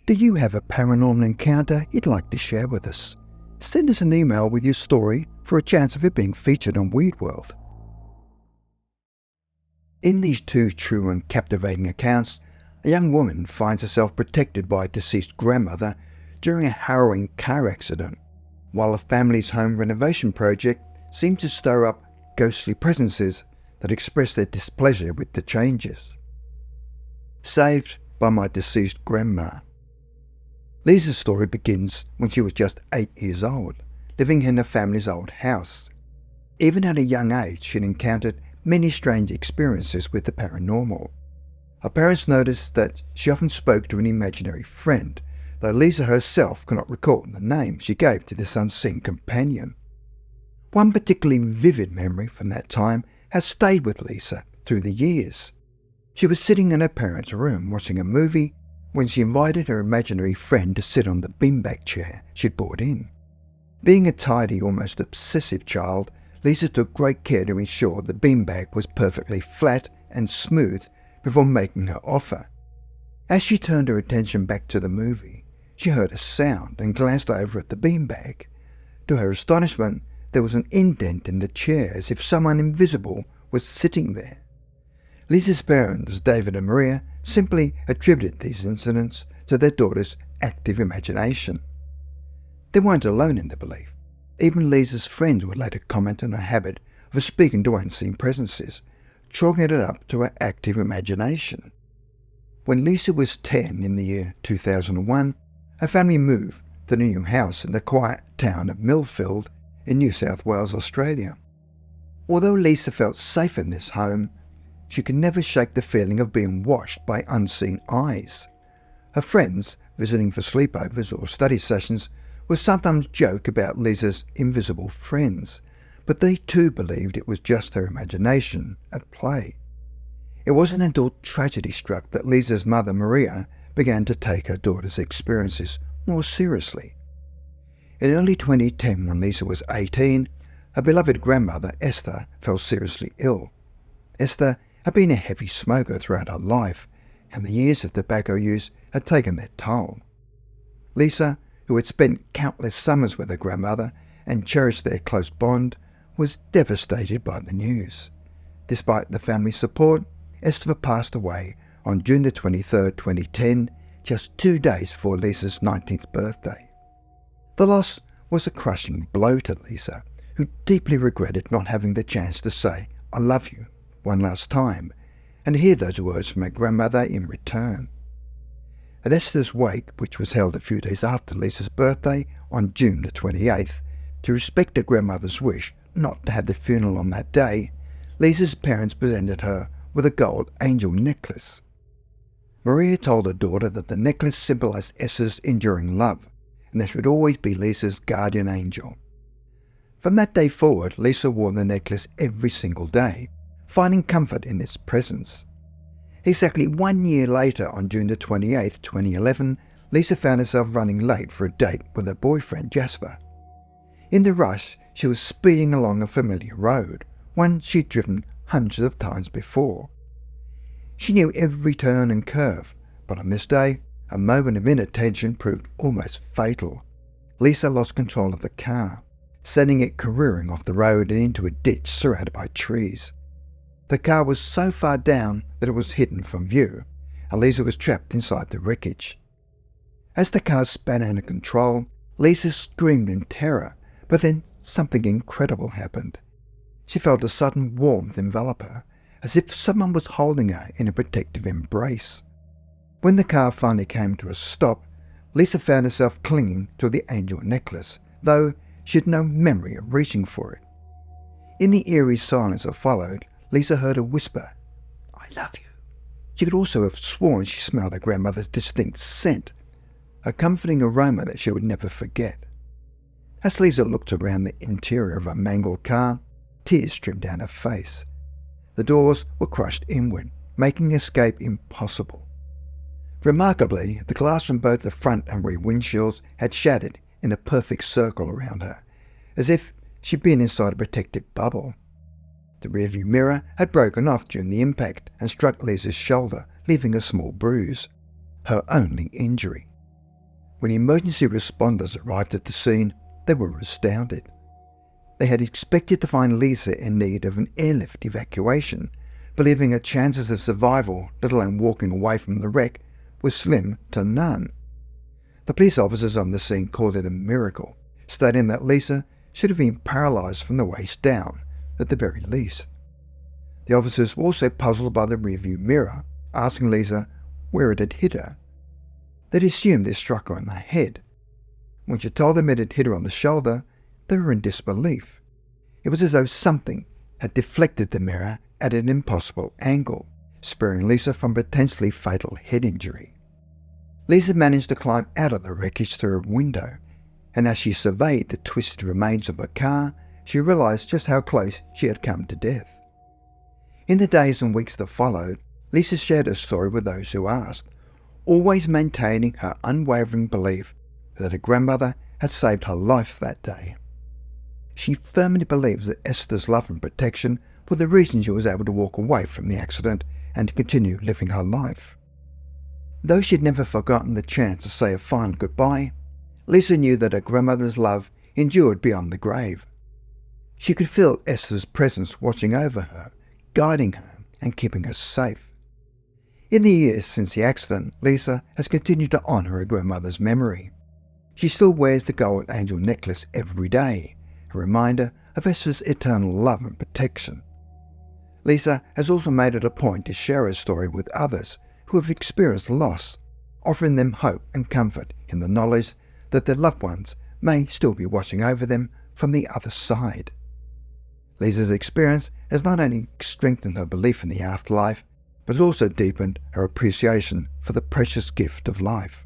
Do you have a paranormal encounter you'd like to share with us? Send us an email with your story for a chance of it being featured on Weird World. In these two true and captivating accounts, a young woman finds herself protected by a deceased grandmother during a harrowing car accident, while a family's home renovation project seems to stir up ghostly presences that express their displeasure with the changes. Saved by my deceased grandma. Lisa's story begins when she was just 8 years old, living in her family's old house. Even at a young age, she'd encountered many strange experiences with the paranormal. Her parents noticed that she often spoke to an imaginary friend, though Lisa herself could not recall the name she gave to this unseen companion. One particularly vivid memory from that time has stayed with Lisa through the years. She was sitting in her parents' room watching a movie when she invited her imaginary friend to sit on the beanbag chair she'd brought in. Being a tidy, almost obsessive child, Lisa took great care to ensure the beanbag was perfectly flat and smooth before making her offer. As she turned her attention back to the movie, she heard a sound and glanced over at the beanbag. To her astonishment, there was an indent in the chair as if someone invisible was sitting there. Lisa's parents, David and Maria, simply attributed these incidents to their daughter's active imagination. They weren't alone in the belief. Even Lisa's friends would later comment on her habit of speaking to unseen presences, chalking it up to her active imagination. When Lisa was 10 in the year 2001, her family moved to the new house in the quiet town of Millfield in New South Wales, Australia. Although Lisa felt safe in this home, she could never shake the feeling of being watched by unseen eyes. Her friends, visiting for sleepovers or study sessions, would sometimes joke about Lisa's invisible friends, but they too believed it was just her imagination at play. It wasn't until tragedy struck that Lisa's mother, Maria, began to take her daughter's experiences more seriously. In early 2010, when Lisa was 18, her beloved grandmother, Esther, fell seriously ill. Esther had been a heavy smoker throughout her life, and the years of tobacco use had taken their toll. Lisa, who had spent countless summers with her grandmother and cherished their close bond, was devastated by the news. Despite the family's support, Esther passed away on June 23, 2010, just 2 days before Lisa's 19th birthday. The loss was a crushing blow to Lisa, who deeply regretted not having the chance to say, "I love you," one last time, and hear those words from her grandmother in return. At Esther's wake, which was held a few days after Lisa's birthday, on June 28th, to respect her grandmother's wish not to have the funeral on that day, Lisa's parents presented her with a gold angel necklace. Maria told her daughter that the necklace symbolized Esther's enduring love, and that she would always be Lisa's guardian angel. From that day forward, Lisa wore the necklace every single day, finding comfort in its presence. Exactly 1 year later, on June 28, 2011, Lisa found herself running late for a date with her boyfriend Jasper. In the rush, she was speeding along a familiar road, one she'd driven hundreds of times before. She knew every turn and curve, but on this day, a moment of inattention proved almost fatal. Lisa lost control of the car, sending it careering off the road and into a ditch surrounded by trees. The car was so far down that it was hidden from view, and Lisa was trapped inside the wreckage. As the car spun out of control, Lisa screamed in terror, but then something incredible happened. She felt a sudden warmth envelop her, as if someone was holding her in a protective embrace. When the car finally came to a stop, Lisa found herself clinging to the angel necklace, though she had no memory of reaching for it. In the eerie silence that followed, Lisa heard a whisper, "I love you." She could also have sworn she smelled her grandmother's distinct scent, a comforting aroma that she would never forget. As Lisa looked around the interior of her mangled car, tears streamed down her face. The doors were crushed inward, making escape impossible. Remarkably, the glass from both the front and rear windshields had shattered in a perfect circle around her, as if she'd been inside a protective bubble. The rearview mirror had broken off during the impact and struck Lisa's shoulder, leaving a small bruise, her only injury. When emergency responders arrived at the scene, they were astounded. They had expected to find Lisa in need of an airlift evacuation, believing her chances of survival, let alone walking away from the wreck, were slim to none. The police officers on the scene called it a miracle, stating that Lisa should have been paralysed from the waist down, at the very least. The officers were also puzzled by the rearview mirror, asking Lisa where it had hit her. They'd assumed it struck her on the head. When she told them it had hit her on the shoulder, they were in disbelief. It was as though something had deflected the mirror at an impossible angle, sparing Lisa from potentially fatal head injury. Lisa managed to climb out of the wreckage through a window, and as she surveyed the twisted remains of her car, she realised just how close she had come to death. In the days and weeks that followed, Lisa shared her story with those who asked, always maintaining her unwavering belief that her grandmother had saved her life that day. She firmly believes that Esther's love and protection were the reason she was able to walk away from the accident and to continue living her life. Though she'd never forgotten the chance to say a final goodbye, Lisa knew that her grandmother's love endured beyond the grave. She could feel Esther's presence watching over her, guiding her and keeping her safe. In the years since the accident, Lisa has continued to honour her grandmother's memory. She still wears the gold angel necklace every day, a reminder of Esther's eternal love and protection. Lisa has also made it a point to share her story with others who have experienced loss, offering them hope and comfort in the knowledge that their loved ones may still be watching over them from the other side. Lisa's experience has not only strengthened her belief in the afterlife, but also deepened her appreciation for the precious gift of life.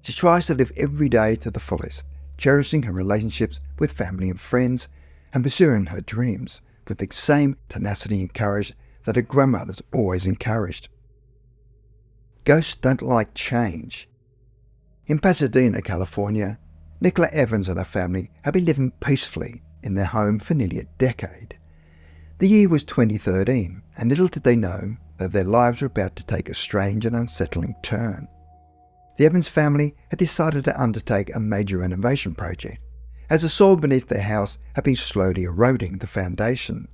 She tries to live every day to the fullest, cherishing her relationships with family and friends, and pursuing her dreams with the same tenacity and courage that her grandmothers always encouraged. Ghosts don't like change. In Pasadena, California, Nicola Evans and her family have been living peacefully in their home for nearly a decade. The year was 2013, and little did they know that their lives were about to take a strange and unsettling turn. The Evans family had decided to undertake a major renovation project, as the soil beneath their house had been slowly eroding the foundation.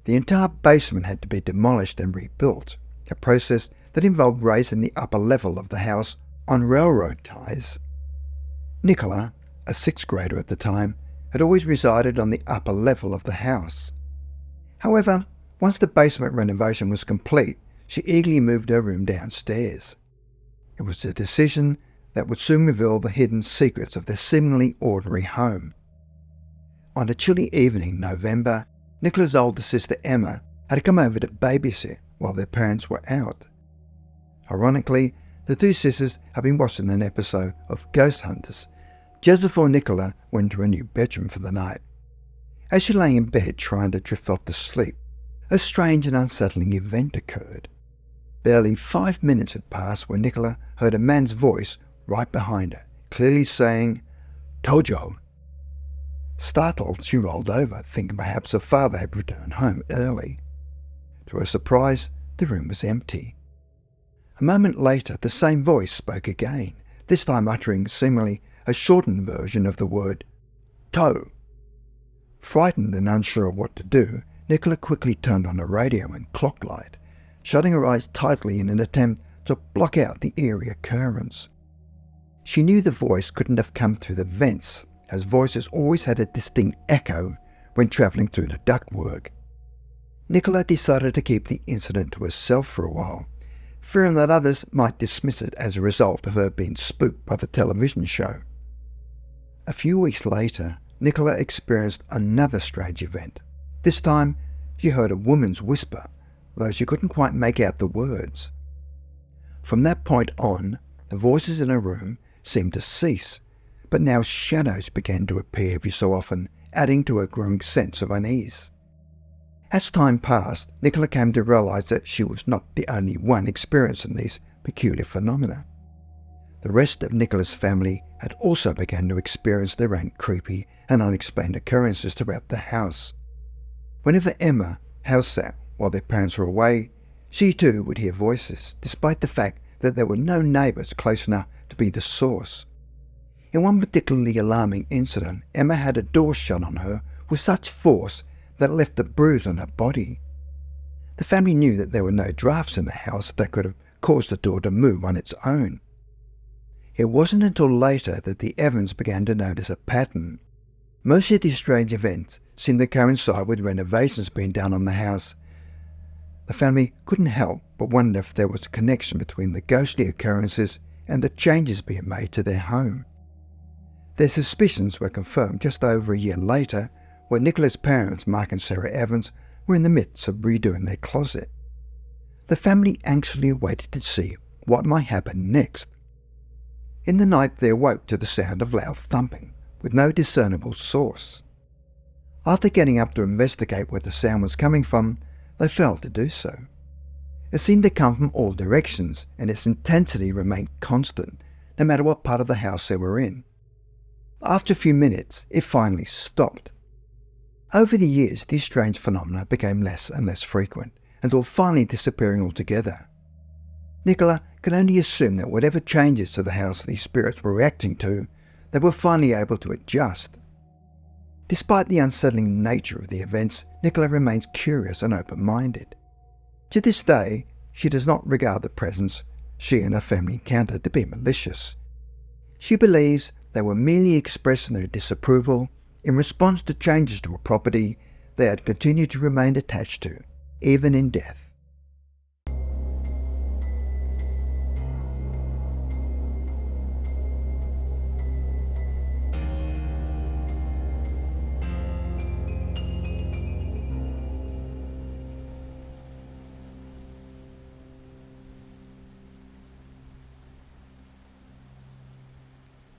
The entire basement had to be demolished and rebuilt, a process that involved raising the upper level of the house on railroad ties. Nicola, a sixth grader at the time, had always resided on the upper level of the house. However, once the basement renovation was complete, she eagerly moved her room downstairs. It was a decision that would soon reveal the hidden secrets of their seemingly ordinary home. On a chilly evening in November, Nicola's older sister Emma had come over to babysit while their parents were out. Ironically, the two sisters had been watching an episode of Ghost Hunters just before Nicola went to her new bedroom for the night. As she lay in bed trying to drift off to sleep, a strange and unsettling event occurred. Barely 5 minutes had passed when Nicola heard a man's voice right behind her, clearly saying, "Tojo." Startled, she rolled over, thinking perhaps her father had returned home early. To her surprise, the room was empty. A moment later, the same voice spoke again, this time uttering seemingly a shortened version of the word "toe." Frightened and unsure of what to do, Nicola quickly turned on the radio and clock light, shutting her eyes tightly in an attempt to block out the eerie occurrence. She knew the voice couldn't have come through the vents, as voices always had a distinct echo when travelling through the ductwork. Nicola decided to keep the incident to herself for a while, fearing that others might dismiss it as a result of her being spooked by the television show. A few weeks later, Nicola experienced another strange event. This time, she heard a woman's whisper, though she couldn't quite make out the words. From that point on, the voices in her room seemed to cease, but now shadows began to appear every so often, adding to her growing sense of unease. As time passed, Nicola came to realise that she was not the only one experiencing these peculiar phenomena. The rest of Nicola's family had also begun to experience their own creepy and unexplained occurrences throughout the house. Whenever Emma house sat while their parents were away, she too would hear voices, despite the fact that there were no neighbours close enough to be the source. In one particularly alarming incident, Emma had a door shut on her with such force that it left a bruise on her body. The family knew that there were no drafts in the house that could have caused the door to move on its own. It wasn't until later that the Evans began to notice a pattern. Most of these strange events seemed to coincide with renovations being done on the house. The family couldn't help but wonder if there was a connection between the ghostly occurrences and the changes being made to their home. Their suspicions were confirmed just over a year later when Nicola's parents, Mark and Sarah Evans, were in the midst of redoing their closet. The family anxiously waited to see what might happen next. In the night they awoke to the sound of loud thumping, with no discernible source. After getting up to investigate where the sound was coming from, they failed to do so. It seemed to come from all directions, and its intensity remained constant, no matter what part of the house they were in. After a few minutes, it finally stopped. Over the years, these strange phenomena became less and less frequent, until finally disappearing altogether. Nicola could only assume that whatever changes to the house these spirits were reacting to, they were finally able to adjust. Despite the unsettling nature of the events, Nicola remains curious and open-minded. To this day, she does not regard the presence she and her family encountered to be malicious. She believes they were merely expressing their disapproval in response to changes to a property they had continued to remain attached to, even in death.